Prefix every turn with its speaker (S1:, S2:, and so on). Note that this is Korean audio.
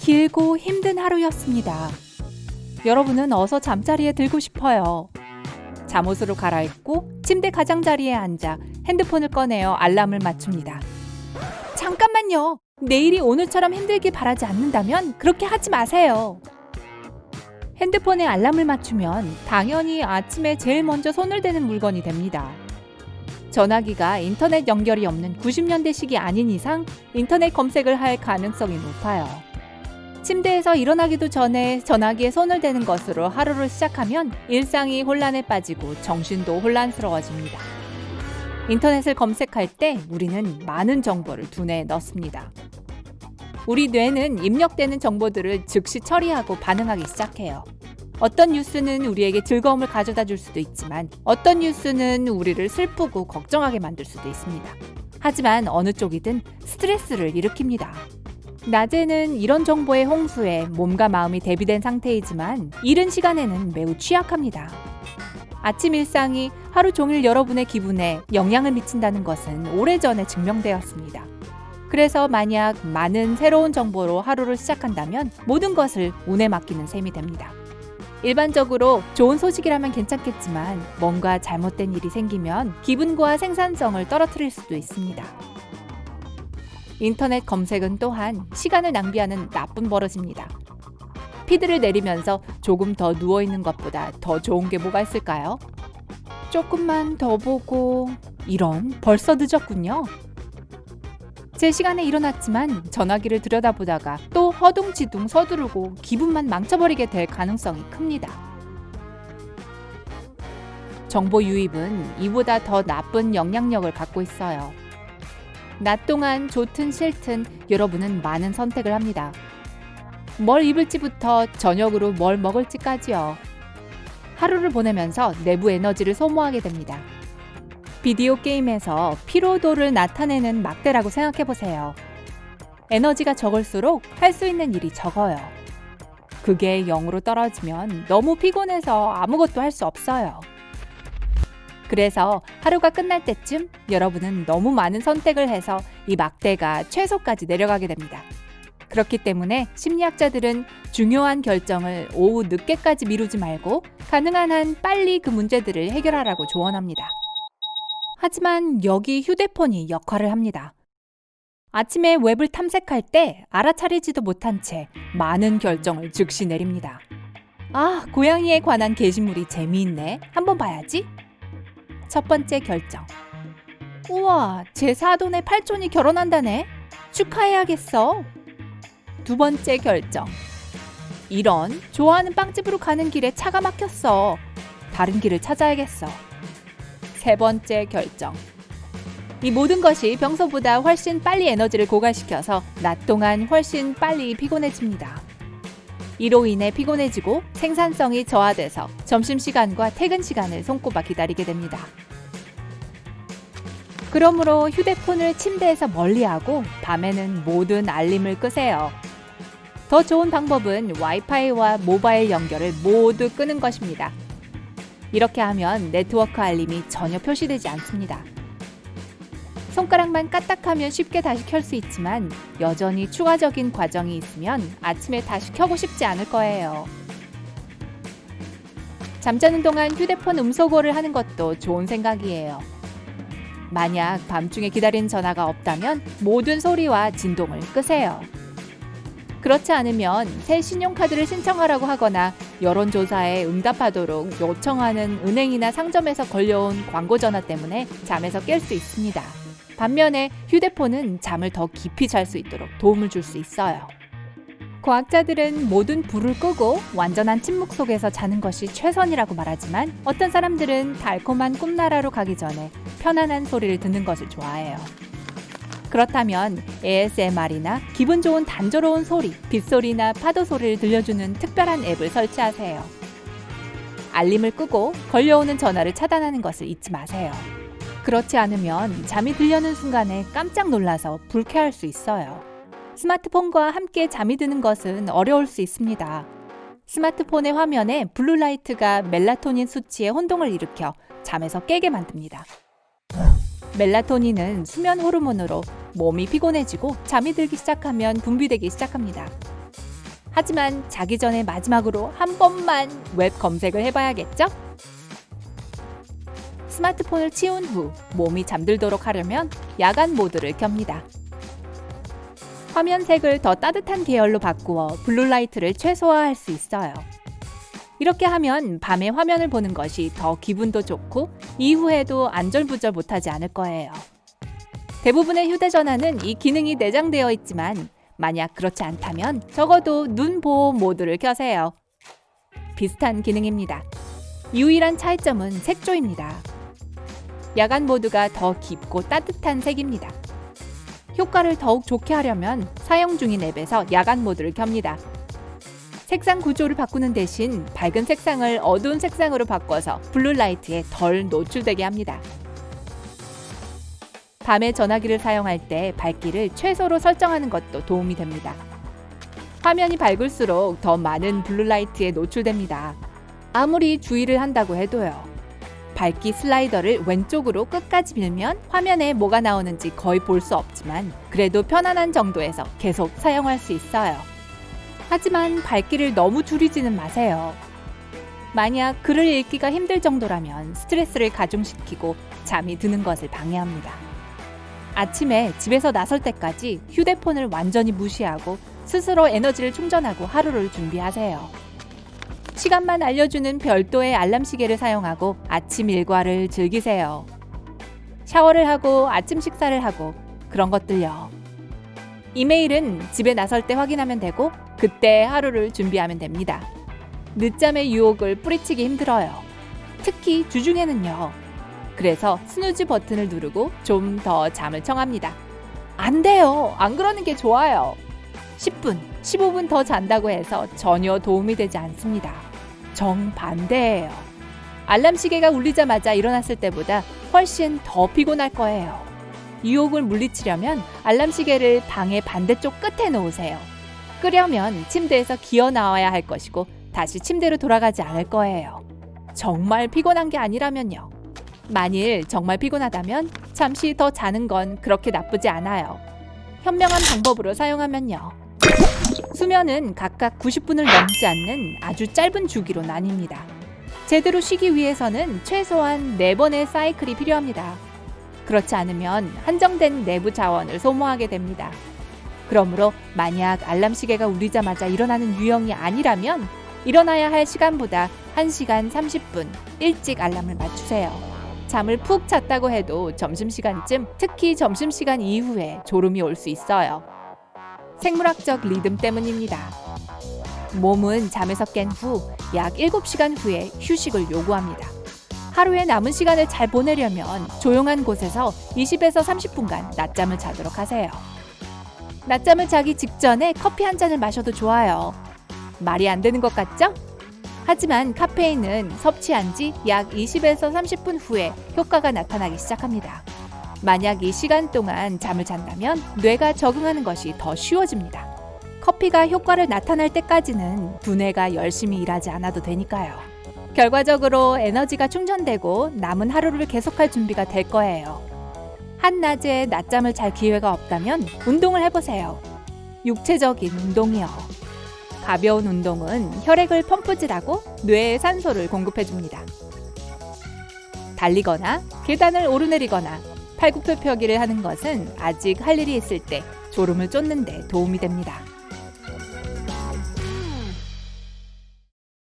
S1: 길고 힘든 하루였습니다. 여러분은 어서 잠자리에 들고 싶어요. 잠옷으로 갈아입고 침대 가장자리에 앉아 핸드폰을 꺼내어 알람을 맞춥니다. 잠깐만요. 내일이 오늘처럼 힘들길 바라지 않는다면 그렇게 하지 마세요. 핸드폰에 알람을 맞추면 당연히 아침에 제일 먼저 손을 대는 물건이 됩니다. 전화기가 인터넷 연결이 없는 90년대식이 아닌 이상 인터넷 검색을 할 가능성이 높아요. 침대에서 일어나기도 전에 전화기에 손을 대는 것으로 하루를 시작하면 일상이 혼란에 빠지고 정신도 혼란스러워집니다. 인터넷을 검색할 때 우리는 많은 정보를 두뇌에 넣습니다. 우리 뇌는 입력되는 정보들을 즉시 처리하고 반응하기 시작해요. 어떤 뉴스는 우리에게 즐거움을 가져다 줄 수도 있지만 어떤 뉴스는 우리를 슬프고 걱정하게 만들 수도 있습니다. 하지만 어느 쪽이든 스트레스를 일으킵니다. 낮에는 이런 정보의 홍수에 몸과 마음이 대비된 상태이지만 이른 시간에는 매우 취약합니다. 아침 일상이 하루 종일 여러분의 기분에 영향을 미친다는 것은 오래전에 증명되었습니다. 그래서 만약 많은 새로운 정보로 하루를 시작한다면 모든 것을 운에 맡기는 셈이 됩니다. 일반적으로 좋은 소식이라면 괜찮겠지만 뭔가 잘못된 일이 생기면 기분과 생산성을 떨어뜨릴 수도 있습니다. 인터넷 검색은 또한 시간을 낭비하는 나쁜 버릇입니다. 피드를 내리면서 조금 더 누워있는 것보다 더 좋은 게 뭐가 있을까요? 조금만 더 보고 이런 벌써 늦었군요. 제 시간에 일어났지만 전화기를 들여다보다가 또 허둥지둥 서두르고 기분만 망쳐버리게 될 가능성이 큽니다. 정보 유입은 이보다 더 나쁜 영향력을 갖고 있어요. 낮 동안 좋든 싫든 여러분은 많은 선택을 합니다. 뭘 입을지부터 저녁으로 뭘 먹을지까지요. 하루를 보내면서 내부 에너지를 소모하게 됩니다. 비디오 게임에서 피로도를 나타내는 막대라고 생각해보세요. 에너지가 적을수록 할 수 있는 일이 적어요. 그게 0으로 떨어지면 너무 피곤해서 아무것도 할 수 없어요. 그래서 하루가 끝날 때쯤 여러분은 너무 많은 선택을 해서 이 막대가 최소까지 내려가게 됩니다. 그렇기 때문에 심리학자들은 중요한 결정을 오후 늦게까지 미루지 말고 가능한 한 빨리 그 문제들을 해결하라고 조언합니다. 하지만 여기 휴대폰이 역할을 합니다. 아침에 웹을 탐색할 때 알아차리지도 못한 채 많은 결정을 즉시 내립니다. 아, 고양이에 관한 게시물이 재미있네. 한번 봐야지. 첫 번째 결정. 우와, 제 사돈의 팔촌이 결혼한다네. 축하해야겠어. 두 번째 결정. 이런, 좋아하는 빵집으로 가는 길에 차가 막혔어. 다른 길을 찾아야겠어. 세 번째 결정. 이 모든 것이 평소보다 훨씬 빨리 에너지를 고갈시켜서 낮 동안 훨씬 빨리 피곤해집니다. 이로 인해 피곤해지고 생산성이 저하돼서 점심시간과 퇴근 시간을 손꼽아 기다리게 됩니다. 그러므로 휴대폰을 침대에서 멀리하고 밤에는 모든 알림을 끄세요. 더 좋은 방법은 와이파이와 모바일 연결을 모두 끄는 것입니다. 이렇게 하면 네트워크 알림이 전혀 표시되지 않습니다. 손가락만 까딱하면 쉽게 다시 켤 수 있지만 여전히 추가적인 과정이 있으면 아침에 다시 켜고 싶지 않을 거예요. 잠자는 동안 휴대폰 음소거를 하는 것도 좋은 생각이에요. 만약 밤중에 기다린 전화가 없다면 모든 소리와 진동을 끄세요. 그렇지 않으면 새 신용카드를 신청하라고 하거나 여론조사에 응답하도록 요청하는 은행이나 상점에서 걸려온 광고 전화 때문에 잠에서 깰 수 있습니다. 반면에 휴대폰은 잠을 더 깊이 잘 수 있도록 도움을 줄 수 있어요. 과학자들은 모든 불을 끄고 완전한 침묵 속에서 자는 것이 최선이라고 말하지만 어떤 사람들은 달콤한 꿈나라로 가기 전에 편안한 소리를 듣는 것을 좋아해요. 그렇다면 ASMR이나 기분 좋은 단조로운 소리, 빗소리나 파도 소리를 들려주는 특별한 앱을 설치하세요. 알림을 끄고 걸려오는 전화를 차단하는 것을 잊지 마세요. 그렇지 않으면 잠이 들려는 순간에 깜짝 놀라서 불쾌할 수 있어요. 스마트폰과 함께 잠이 드는 것은 어려울 수 있습니다. 스마트폰의 화면에 블루라이트가 멜라토닌 수치에 혼동을 일으켜 잠에서 깨게 만듭니다. 멜라토닌은 수면 호르몬으로 몸이 피곤해지고 잠이 들기 시작하면 분비되기 시작합니다. 하지만 자기 전에 마지막으로 한 번만 웹 검색을 해봐야겠죠? 스마트폰을 치운 후 몸이 잠들도록 하려면 야간 모드를 켭니다. 화면 색을 더 따뜻한 계열로 바꾸어 블루라이트를 최소화할 수 있어요. 이렇게 하면 밤에 화면을 보는 것이 더 기분도 좋고 이후에도 안절부절 못하지 않을 거예요. 대부분의 휴대전화는 이 기능이 내장되어 있지만 만약 그렇지 않다면 적어도 눈 보호 모드를 켜세요. 비슷한 기능입니다. 유일한 차이점은 색조입니다. 야간 모드가 더 깊고 따뜻한 색입니다. 효과를 더욱 좋게 하려면 사용 중인 앱에서 야간 모드를 켭니다. 색상 구조를 바꾸는 대신 밝은 색상을 어두운 색상으로 바꿔서 블루라이트에 덜 노출되게 합니다. 밤에 전화기를 사용할 때 밝기를 최소로 설정하는 것도 도움이 됩니다. 화면이 밝을수록 더 많은 블루라이트에 노출됩니다. 아무리 주의를 한다고 해도요. 밝기 슬라이더를 왼쪽으로 끝까지 밀면 화면에 뭐가 나오는지 거의 볼 수 없지만 그래도 편안한 정도에서 계속 사용할 수 있어요. 하지만 밝기를 너무 줄이지는 마세요. 만약 글을 읽기가 힘들 정도라면 스트레스를 가중시키고 잠이 드는 것을 방해합니다. 아침에 집에서 나설 때까지 휴대폰을 완전히 무시하고 스스로 에너지를 충전하고 하루를 준비하세요. 시간만 알려주는 별도의 알람 시계를 사용하고 아침 일과를 즐기세요. 샤워를 하고 아침 식사를 하고 그런 것들요. 이메일은 집에 나설 때 확인하면 되고 그때 하루를 준비하면 됩니다. 늦잠의 유혹을 뿌리치기 힘들어요. 특히 주중에는요. 그래서 스누즈 버튼을 누르고 좀 더 잠을 청합니다. 안 돼요. 안 그러는 게 좋아요. 10분, 15분 더 잔다고 해서 전혀 도움이 되지 않습니다. 정반대예요. 알람 시계가 울리자마자 일어났을 때보다 훨씬 더 피곤할 거예요. 유혹을 물리치려면 알람 시계를 방의 반대쪽 끝에 놓으세요. 끄려면 침대에서 기어 나와야 할 것이고 다시 침대로 돌아가지 않을 거예요. 정말 피곤한 게 아니라면요. 만일 정말 피곤하다면 잠시 더 자는 건 그렇게 나쁘지 않아요. 현명한 방법으로 사용하면요. 수면은 각각 90분을 넘지 않는 아주 짧은 주기로 나뉩니다. 제대로 쉬기 위해서는 최소한 4번의 사이클이 필요합니다. 그렇지 않으면 한정된 내부 자원을 소모하게 됩니다. 그러므로 만약 알람 시계가 울리자마자 일어나는 유형이 아니라면 일어나야 할 시간보다 1시간 30분 일찍 알람을 맞추세요. 잠을 푹 잤다고 해도 점심시간쯤, 특히 점심시간 이후에 졸음이 올 수 있어요. 생물학적 리듬 때문입니다. 몸은 잠에서 깬 후 약 7시간 후에 휴식을 요구합니다. 하루의 남은 시간을 잘 보내려면 조용한 곳에서 20에서 30분간 낮잠을 자도록 하세요. 낮잠을 자기 직전에 커피 한 잔을 마셔도 좋아요. 말이 안 되는 것 같죠? 하지만 카페인은 섭취한 지 약 20에서 30분 후에 효과가 나타나기 시작합니다. 만약 이 시간 동안 잠을 잔다면 뇌가 적응하는 것이 더 쉬워집니다. 커피가 효과를 나타날 때까지는 두뇌가 열심히 일하지 않아도 되니까요. 결과적으로 에너지가 충전되고 남은 하루를 계속할 준비가 될 거예요. 한낮에 낮잠을 잘 기회가 없다면 운동을 해보세요. 육체적인 운동이요. 가벼운 운동은 혈액을 펌프질하고 뇌에 산소를 공급해줍니다. 달리거나 계단을 오르내리거나 팔굽혀펴기를 하는 것은 아직 할 일이 있을 때 졸음을 쫓는 데 도움이 됩니다.